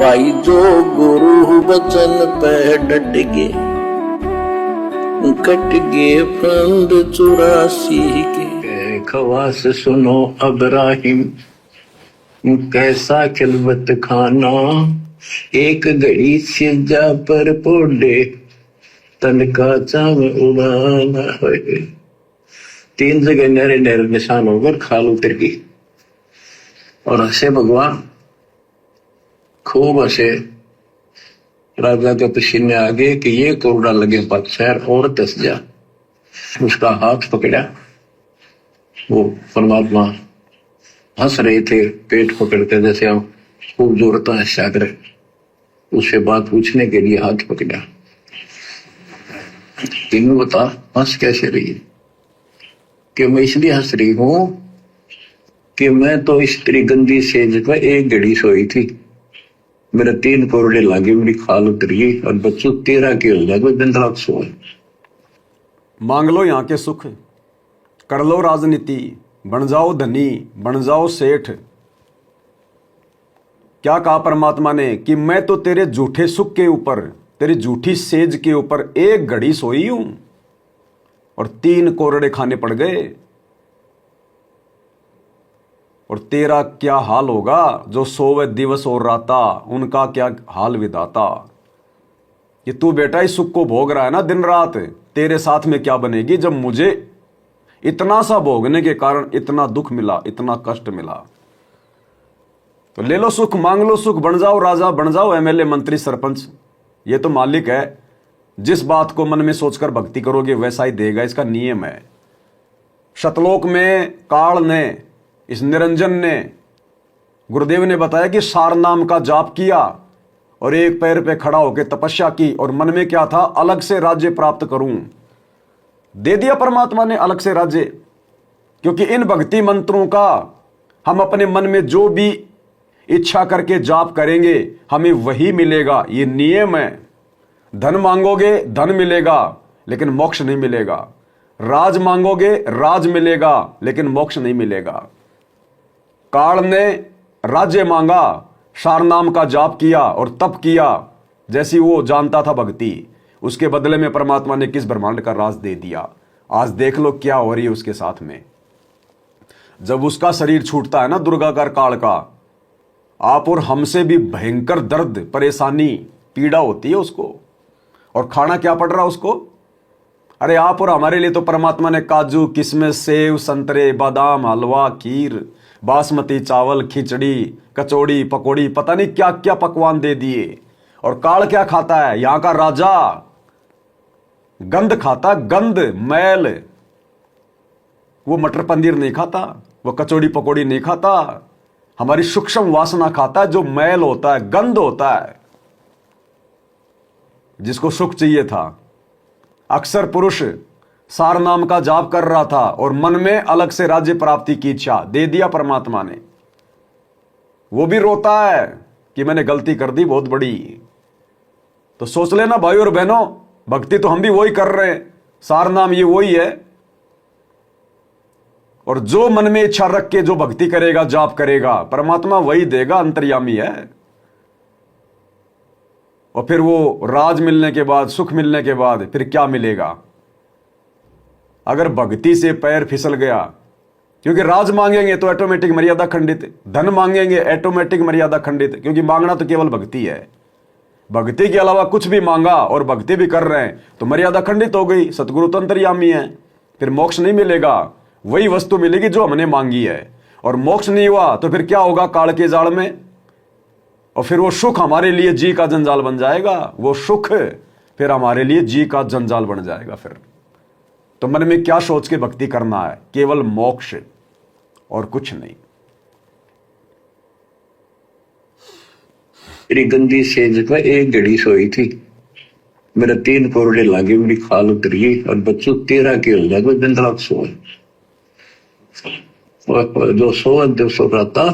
भाई जो गुरु वचन पे डट गे, कट गे फंद 84 के। खवास सुनो अब्राहिम कैसा खिलवत खाना, एक घड़ी सिजा पर पोडे तन का चाव उड़ाना। 3 जगह नहरे नहरे निशान होकर खाल उतर गई और हंसे भगवान, खूब हंसे। राजा के पसीने आ गए कि ये कोरडा लगे पत्थर और दस जा। उसका हाथ पकड़ा, वो परमात्मा हंस रहे थे पेट पकड़कर, जैसे हम खूब जोरता है सागर। उससे बात पूछने के लिए हाथ पकड़ा, तीनों बता हंस कैसे रही है? कि मैं इसलिए हंस रही हूं कि मैं तो स्त्री गंदी सेज पर एक घड़ी सोई थी, मेरे 3 कोरडे लागे, मेरी खाल उतरी और बच्चों 13 के हो जाए दिन रात सोए। मांग लो यहाँ के सुख, कर लो राजनीति, बन जाओ धनी, बन जाओ सेठ। क्या कहा परमात्मा ने कि मैं तो तेरे झूठे सुख के ऊपर, तेरी झूठी सेज के ऊपर एक घड़ी सोई हूं और 3 कोरडे खाने पड़ गए। और तेरा क्या हाल होगा जो सोवे दिवस और राता, उनका क्या हाल विधाता। कि तू बेटा इस सुख को भोग रहा है ना दिन रात, तेरे साथ में क्या बनेगी जब मुझे इतना सा भोगने के कारण इतना दुख मिला, इतना कष्ट मिला। तो ले लो सुख, मांग लो सुख, बन जाओ राजा, बन जाओ एमएलए, मंत्री, सरपंच। ये तो मालिक है, जिस बात को मन में सोचकर भक्ति करोगे वैसा ही देगा, इसका नियम है। शतलोक में काल ने, इस निरंजन ने, गुरुदेव ने बताया कि सार नाम का जाप किया और एक पैर पे खड़ा होकर तपस्या की और मन में क्या था, अलग से राज्य प्राप्त करूं। दे दिया परमात्मा ने अलग से राज्य, क्योंकि इन भक्ति मंत्रों का हम अपने मन में जो भी इच्छा करके जाप करेंगे हमें वही मिलेगा, ये नियम है। धन मांगोगे धन मिलेगा लेकिन मोक्ष नहीं मिलेगा, राज मांगोगे राज मिलेगा लेकिन मोक्ष नहीं मिलेगा। काल ने राज्य मांगा, सार नाम का जाप किया और तप किया, जैसी वो जानता था भक्ति, उसके बदले में परमात्मा ने किस ब्रह्मांड का राज दे दिया। आज देख लो क्या हो रही है उसके साथ में। जब उसका शरीर छूटता है ना दुर्गाकार काल का, आप और हमसे भी भयंकर दर्द, परेशानी, पीड़ा होती है उसको। और खाना क्या पड़ रहा उसको? अरे आप और हमारे लिए तो परमात्मा ने काजू, किशमिश, सेव, संतरे, बादाम, हलवा, खीर, बासमती चावल, खिचड़ी, कचौड़ी, पकौड़ी, पता नहीं क्या क्या पकवान दे दिए। और काल क्या खाता है? यहां का राजा गंध खाता, गंध, मैल। वो मटर पनीर नहीं खाता, वो कचौड़ी पकौड़ी नहीं खाता, हमारी सूक्ष्म वासना खाता है, जो मैल होता है, गंध होता है। जिसको सुख चाहिए था, अक्सर पुरुष सार नाम का जाप कर रहा था और मन में अलग से राज्य प्राप्ति की इच्छा, दे दिया परमात्मा ने। वो भी रोता है कि मैंने गलती कर दी बहुत बड़ी। तो सोच लेना भाई और बहनों, भक्ति तो हम भी वही कर रहे हैं, सार नाम ये वही है। और जो मन में इच्छा रख के जो भक्ति करेगा, जाप करेगा, परमात्मा वही देगा, अंतर्यामी है। और फिर वो राज मिलने के बाद, सुख मिलने के बाद फिर क्या मिलेगा? अगर भक्ति से पैर फिसल गया, क्योंकि राज मांगेंगे तो ऑटोमेटिक मर्यादा खंडित, धन मांगेंगे ऑटोमेटिक मर्यादा खंडित, क्योंकि मांगना तो केवल भक्ति है। भक्ति के अलावा कुछ भी मांगा और भक्ति भी कर रहे हैं तो मर्यादा खंडित हो गई। सतगुरु तो अंतर्यामी है, फिर मोक्ष नहीं मिलेगा, वही वस्तु मिलेगी जो हमने मांगी है। और मोक्ष नहीं हुआ तो फिर क्या होगा काल के जाल में? और फिर वो सुख हमारे लिए जी का जंजाल बन जाएगा, वो सुख फिर हमारे लिए जी का जंजाल बन जाएगा। फिर तो मन में क्या सोच के भक्ति करना है? केवल मोक्ष और कुछ नहीं। तेरी गंदी सेज पर एक घड़ी सोई थी, मेरे 3 कोरडे लागे, मेरी खाल उतरी और बच्चों 13 के हो जाए दिन रात सोए। जो सोए दिवस और राता,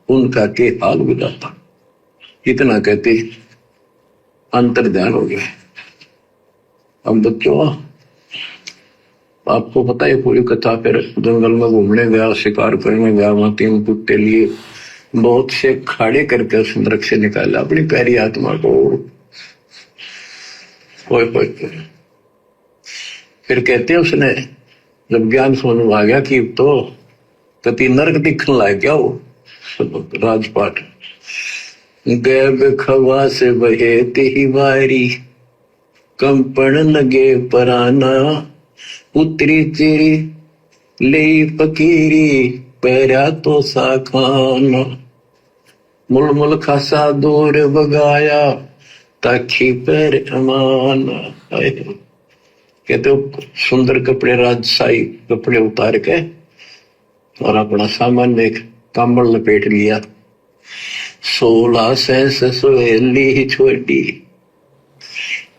उनका के हाल विधाता। इतना कहते अंतर ध्यान हो गया। अब बच्चों, आपको पता है पूरी कथा। फिर जंगल में घूमने गया, शिकार करने गया, वहां 3 कुत्ते लिए, बहुत से खाड़े करके उस नरक से निकाला अपनी प्यारी आत्मा को। फिर कहते हैं उसने जब ज्ञान समझ आ गया कि तो कति नरक दिखने लग गया वो राजपाट। गैब खवा से बहे ही वारी कंपन लगे पराना उतरी तेरी ले फकीरी पैरा तो सा खाना मुल मुल खासा दूर बगाया ताकि पैर अमाना। कहते हो सुंदर कपड़े राजशाही कपड़े उतार के और अपना सामान एक कंबल लपेट लिया। 16 सेंस सवेली छोटी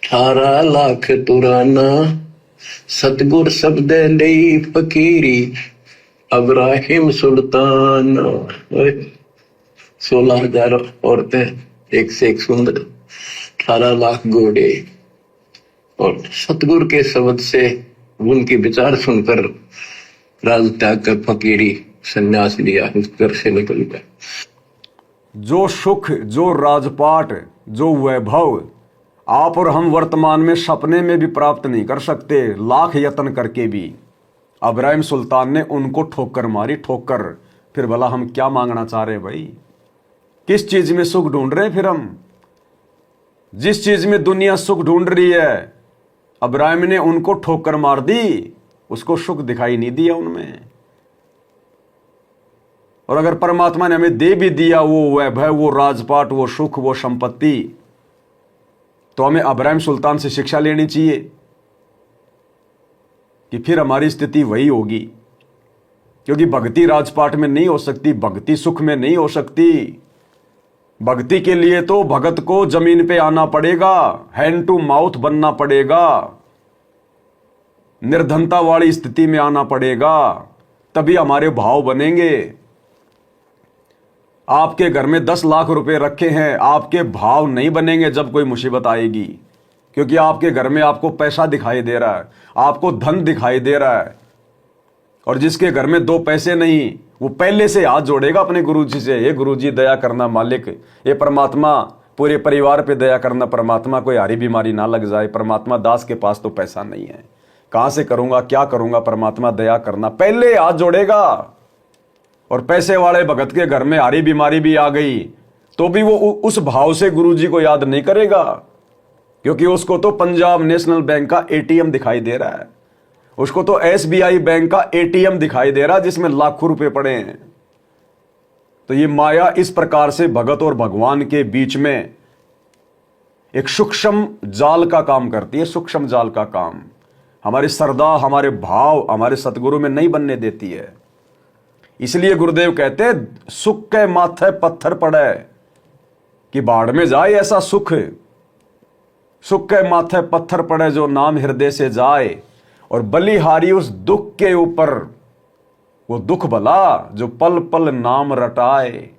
18 लाख तुराना सतगुर शब्द लई फकीरी अब्राहिम सुल्तान। 16,000 औरतें एक से एक सुंदर 18 लाख घोड़े और सतगुरु के शब्द से उनकी विचार सुनकर राज त्याग कर फकीरी संन्यास लिया, घर से निकल गया। जो सुख, जो राजपाट, जो वैभव आप और हम वर्तमान में सपने में भी प्राप्त नहीं कर सकते, लाख यत्न करके भी। अब्राहिम सुल्तान ने उनको ठोकर मारी, ठोकर। फिर भला हम क्या मांगना चाह रहे हैं भाई? किस चीज में सुख ढूंढ रहे हैं फिर हम? जिस चीज में दुनिया सुख ढूंढ रही है, अब्राहिम ने उनको ठोकर मार दी, उसको सुख दिखाई नहीं दिया उनमें। और अगर परमात्मा ने हमें दे भी दिया वो वैभव, वो राजपाट, वो सुख, वो संपत्ति, तो हमें अब्राहिम सुल्तान से शिक्षा लेनी चाहिए कि फिर हमारी स्थिति वही होगी। क्योंकि भक्ति राजपाट में नहीं हो सकती, भक्ति सुख में नहीं हो सकती। भक्ति के लिए तो भगत को जमीन पे आना पड़ेगा, हैंड टू माउथ बनना पड़ेगा, निर्धनता वाली स्थिति में आना पड़ेगा, तभी हमारे भाव बनेंगे। आपके घर में 10 लाख रुपए रखे हैं, आपके भाव नहीं बनेंगे जब कोई मुसीबत आएगी। क्योंकि आपके घर में आपको पैसा दिखाई दे रहा है, आपको धन दिखाई दे रहा है। और जिसके घर में 2 पैसे नहीं, वो पहले से हाथ जोड़ेगा अपने गुरुजी से, हे गुरुजी दया करना मालिक, ये परमात्मा पूरे परिवार पे दया करना, परमात्मा कोई हारी बीमारी ना लग जाए, परमात्मा दास के पास तो पैसा नहीं है, कहां से करूंगा, क्या करूंगा, परमात्मा दया करना, पहले हाथ जोड़ेगा। और पैसे वाले भगत के घर में हारी बीमारी भी आ गई तो भी वो उस भाव से गुरुजी को याद नहीं करेगा, क्योंकि उसको तो पंजाब नेशनल बैंक का एटीएम दिखाई दे रहा है, उसको तो एसबीआई बैंक का एटीएम दिखाई दे रहा है जिसमें लाखों रुपए पड़े हैं। तो ये माया इस प्रकार से भगत और भगवान के बीच में एक सूक्ष्म जाल का काम करती है, सूक्ष्म जाल का काम। हमारी श्रद्धा, हमारे भाव हमारे सतगुरु में नहीं बनने देती है। इसलिए गुरुदेव कहते सुख के माथे पत्थर पड़े कि बाढ़ में जाए ऐसा सुख, सुख के माथे पत्थर पड़े जो नाम हृदय से जाए, और बलिहारी उस दुख के ऊपर, वो दुख भला जो पल पल नाम रटाए।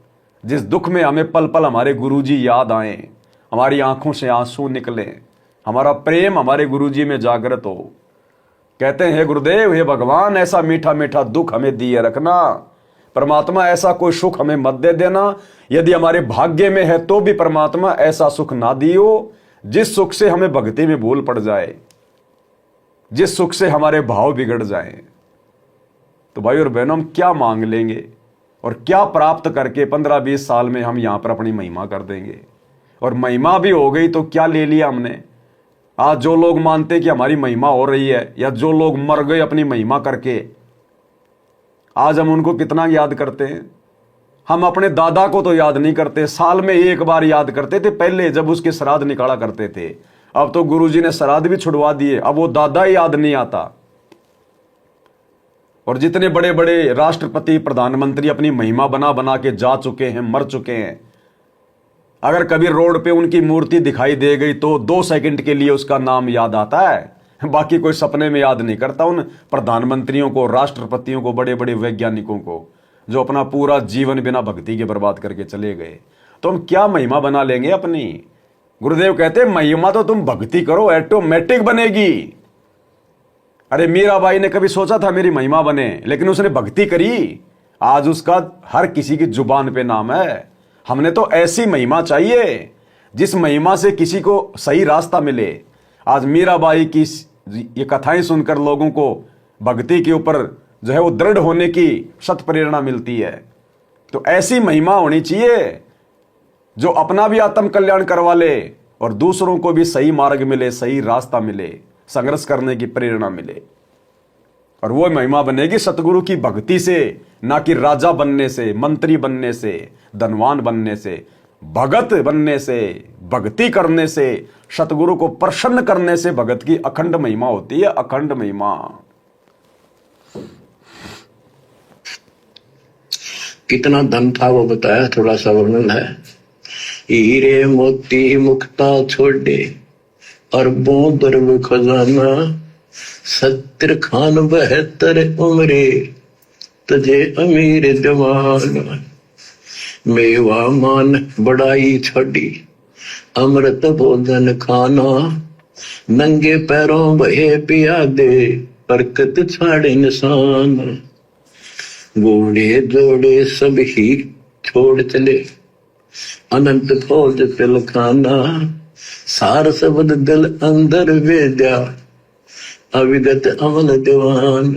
जिस दुख में हमें पल पल हमारे गुरुजी याद आए, हमारी आंखों से आंसू निकले, हमारा प्रेम हमारे गुरुजी में जागृत हो। कहते हैं हे गुरुदेव, हे भगवान, ऐसा मीठा मीठा दुख हमें दिए रखना, परमात्मा ऐसा कोई सुख हमें मत दे देना। यदि हमारे भाग्य में है तो भी परमात्मा ऐसा सुख ना दियो जिस सुख से हमें भक्ति में भूल पड़ जाए, जिस सुख से हमारे भाव बिगड़ जाए। तो भाई और बहनों, हम क्या मांग लेंगे और क्या प्राप्त करके 15-20 साल में हम यहां पर अपनी महिमा कर देंगे? और महिमा भी हो गई तो क्या ले लिया हमने? आज जो लोग मानते कि हमारी महिमा हो रही है, या जो लोग मर गए अपनी महिमा करके, आज हम उनको कितना याद करते हैं? हम अपने दादा को तो याद नहीं करते, साल में एक बार याद करते थे पहले, जब उसके श्राद्ध निकाला करते थे। अब तो गुरुजी ने श्राद्ध भी छुड़वा दिए, अब वो दादा ही याद नहीं आता। और जितने बड़े बड़े राष्ट्रपति, प्रधानमंत्री अपनी महिमा बना बना के जा चुके हैं, मर चुके हैं, अगर कभी रोड पे उनकी मूर्ति दिखाई दे गई तो 2 सेकंड के लिए उसका नाम याद आता है, बाकी कोई सपने में याद नहीं करता उन प्रधानमंत्रियों को, राष्ट्रपतियों को, बड़े बड़े वैज्ञानिकों को, जो अपना पूरा जीवन बिना भक्ति के बर्बाद करके चले गए। तो हम क्या महिमा बना लेंगे अपनी? गुरुदेव कहते महिमा तो तुम भक्ति करो, ऑटोमेटिक बनेगी। अरे मीराबाई ने कभी सोचा था मेरी महिमा बने, लेकिन उसने भक्ति करी, आज उसका हर किसी की जुबान पे नाम है। हमने तो ऐसी महिमा चाहिए जिस महिमा से किसी को सही रास्ता मिले। आज मीराबाई की ये कथाएं सुनकर लोगों को भक्ति के ऊपर जो है वो दृढ़ होने की सत प्रेरणा मिलती है। तो ऐसी महिमा होनी चाहिए जो अपना भी आत्म कल्याण करवा ले और दूसरों को भी सही मार्ग मिले, सही रास्ता मिले, संघर्ष करने की प्रेरणा मिले। और वो महिमा बनेगी सतगुरु की भक्ति से, ना कि राजा बनने से, मंत्री बनने से, धनवान बनने से। भगत बनने से, भक्ति करने से, सतगुरु को प्रसन्न करने से भगत की अखंड महिमा होती है, अखंड महिमा। कितना धन था वो बताया, थोड़ा सा वर्णन है। हीरे मोती मुक्ता छोड़े अरबों दरब खजाना, 70 खान 72 उम्रे तुझे अमीर जवाना। मेवा मान बड़ाई छोड़ी अमृत भोजन खाना, नंगे पैरों बहे पिया दे बरकत छाड़े निशान। घोड़े जोड़े सब ही छोड़ चले अनंत फौज पिल खाना, सार शब्द दिल अंदर वेद्या अविगत अमल दीवान।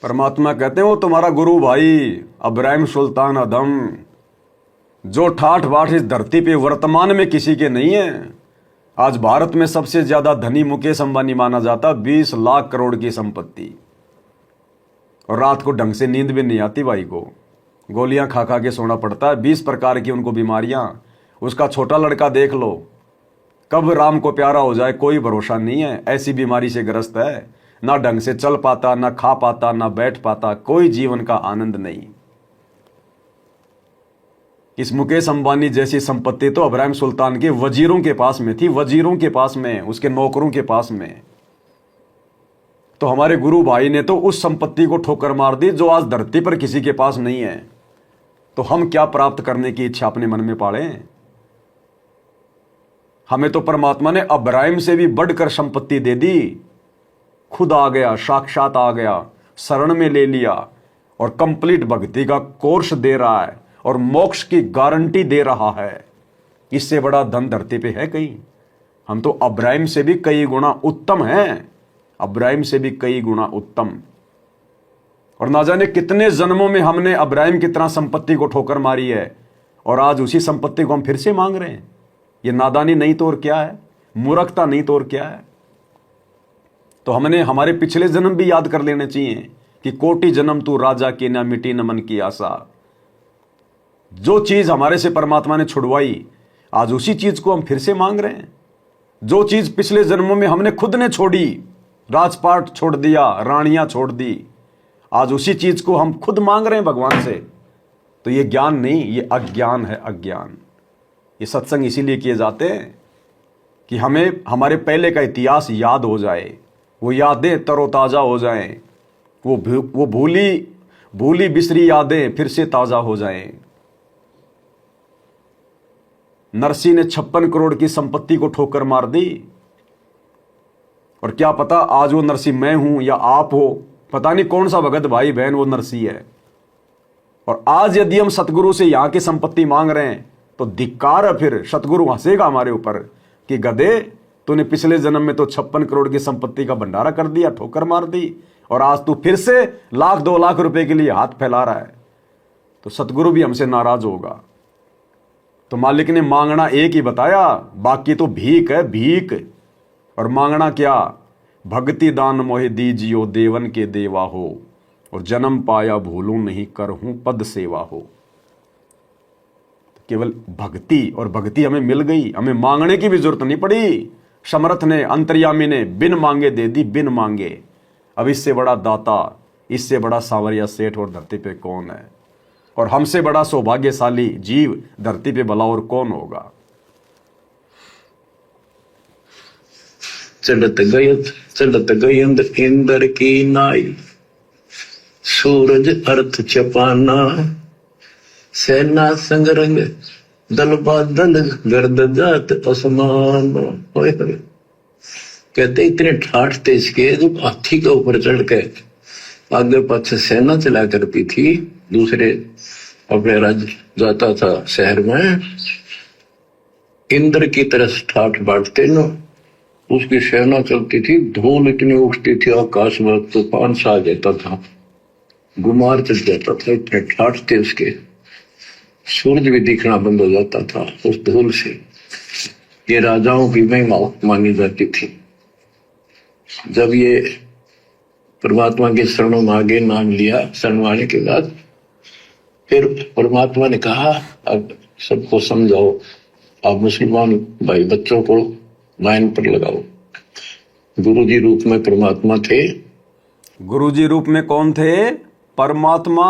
परमात्मा कहते हैं वो तुम्हारा गुरु भाई इब्राहिम सुल्तान आदम, जो ठाठ बाट इस धरती पे वर्तमान में किसी के नहीं है। आज भारत में सबसे ज्यादा धनी मुकेश अंबानी माना जाता, 20 लाख करोड़ की संपत्ति। और रात को ढंग से नींद भी नहीं आती भाई को, गोलियां खा खा के सोना पड़ता है, 20 प्रकार की उनको बीमारियां। उसका छोटा लड़का देख लो, कब राम को प्यारा हो जाए कोई भरोसा नहीं है, ऐसी बीमारी से ग्रस्त है। ना ढंग से चल पाता, ना खा पाता, ना बैठ पाता, कोई जीवन का आनंद नहीं। इस मुकेश अंबानी जैसी संपत्ति तो इब्राहिम सुल्तान के वजीरों के पास में थी, वजीरों के पास में, उसके नौकरों के पास में। तो हमारे गुरु भाई ने तो उस संपत्ति को ठोकर मार दी जो आज धरती पर किसी के पास नहीं है। तो हम क्या प्राप्त करने की इच्छा अपने मन में पाले? हमें तो परमात्मा ने इब्राहिम से भी बढ़कर संपत्ति दे दी। खुद आ गया, साक्षात आ गया, शरण में ले लिया और कंप्लीट भक्ति का कोर्स दे रहा है और मोक्ष की गारंटी दे रहा है। इससे बड़ा धन धरती पे है कहीं? हम तो इब्राहिम से भी कई गुना उत्तम हैं, इब्राहिम से भी कई गुना उत्तम। और ना जाने कितने जन्मों में हमने इब्राहिम की तरह संपत्ति को ठोकर मारी है और आज उसी संपत्ति को हम फिर से मांग रहे हैं। ये नादानी नहीं तो और क्या है, मूर्खता नहीं तो और क्या है। तो हमने हमारे पिछले जन्म भी याद कर लेने चाहिए कि कोटि जन्म तू राजा की ना मिटी न मन की आशा। जो चीज हमारे से परमात्मा ने छुड़वाई, आज उसी चीज को हम फिर से मांग रहे हैं। जो चीज पिछले जन्मों में हमने खुद ने छोड़ी, राजपाट छोड़ दिया, रानियां छोड़ दी, आज उसी चीज को हम खुद मांग रहे हैं भगवान से। तो ये ज्ञान नहीं, ये अज्ञान है, अज्ञान। ये सत्संग इसीलिए किए जाते हैं कि हमें हमारे पहले का इतिहास याद हो जाए, वो यादें तरोताजा हो जाएं, वो भूली बिसरी यादें फिर से ताजा हो जाएं। नरसी ने 56 करोड़ की संपत्ति को ठोकर मार दी और क्या पता आज वो नरसी मैं हूं या आप हो, पता नहीं कौन सा भगत भाई बहन वो नरसी है। और आज यदि हम सतगुरु से यहां की संपत्ति मांग रहे हैं तो धिक्कार है, फिर सतगुरु हंसेगा हमारे ऊपर कि गधे, तूने पिछले जन्म में तो 56 करोड़ की संपत्ति का भंडारा कर दिया, ठोकर मार दी, और आज तू फिर से 1-2 लाख रुपए के लिए हाथ फैला रहा है। तो सतगुरु भी हमसे नाराज होगा। तो मालिक ने मांगना एक ही बताया, बाकी तो भीख है, भीख। और मांगना क्या? भक्ति दान मोहि दीजियो देवन के देवा हो, और जन्म पाया भूलूं नहीं करहूं पद सेवा हो। केवल भक्ति, और भक्ति हमें मिल गई, हमें मांगने की भी जरूरत नहीं पड़ी। समर्थ ने, अंतर्यामी ने बिन मांगे दे दी, बिन मांगे। अब इससे बड़ा दाता, इससे बड़ा सांवरिया सेठ और धरती पे कौन है? और हमसे बड़ा सौभाग्यशाली जीव धरती पे भला और कौन होगा? चलत गयंद इंद्र की नाई, सूरज अर्थ चपाना, सेना संगरंग दल बादल गर्द जात आसमान। कहते इतने ठाठ तेज के जो हाथी के ऊपर चढ़ के आगे पीछे सेना चला करती थी, दूसरे अपने राज्य जाता था शहर में। इंद्र की तरह ठाठ बांटते न, उसकी सेना चलती थी, धूल इतनी उठती थी आकाश में, तूफान सा आ जाता था, गुमार चल जाता था, इतने ठाठ थे उसके। सूरज भी दिखना बंद हो जाता था उस धूल से। ये राजाओं की महिमा मानी जाती थी। जब ये परमात्मा के शरणों में आगे नाम लिया, शरण आने के बाद फिर परमात्मा ने कहा अब सबको समझाओ, आप मुसलमान भाई बच्चों को लाइन पर लगाओ। गुरु जी रूप में परमात्मा थे। गुरु जी रूप में कौन थे? परमात्मा।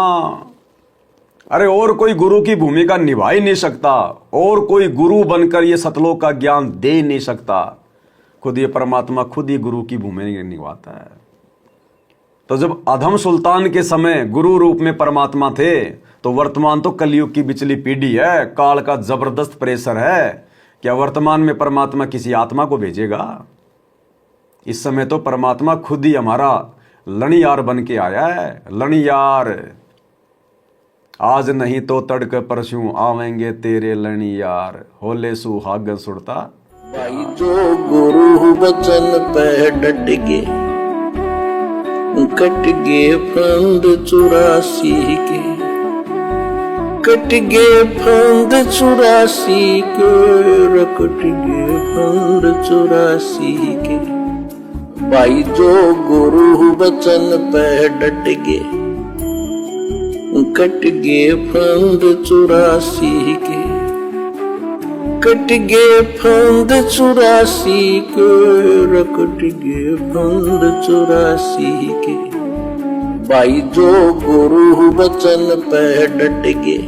अरे और कोई गुरु की भूमिका निभा ही नहीं सकता, और कोई गुरु बनकर ये सतलोक का ज्ञान दे ही नहीं सकता। खुद ये परमात्मा खुद ही गुरु की भूमिका निभाता है। तो जब अधम सुल्तान के समय गुरु रूप में परमात्मा थे, तो वर्तमान तो कलयुग की बिचली पीढ़ी है, काल का जबरदस्त प्रेशर है। क्या वर्तमान में परमात्मा किसी आत्मा को भेजेगा? इस समय तो परमात्मा खुद ही हमारा लणियार बन के आया है। लणियार, आज नहीं तो तड़क परसों आवेंगे तेरे लणियार, होले सुहागन सुड़ता। भाई जो गुरु वचन पे डट गे, कट गे फंद 84 के, कट गे फंद 84 के, कट गे फंद 84 के। भाई जो गुरु वचन पे डट गे, कट गे फंद 84 के, कट गे फंद 84 के, कट गे फंद 84 के। भाई जो गुरु वचन पे डट गे,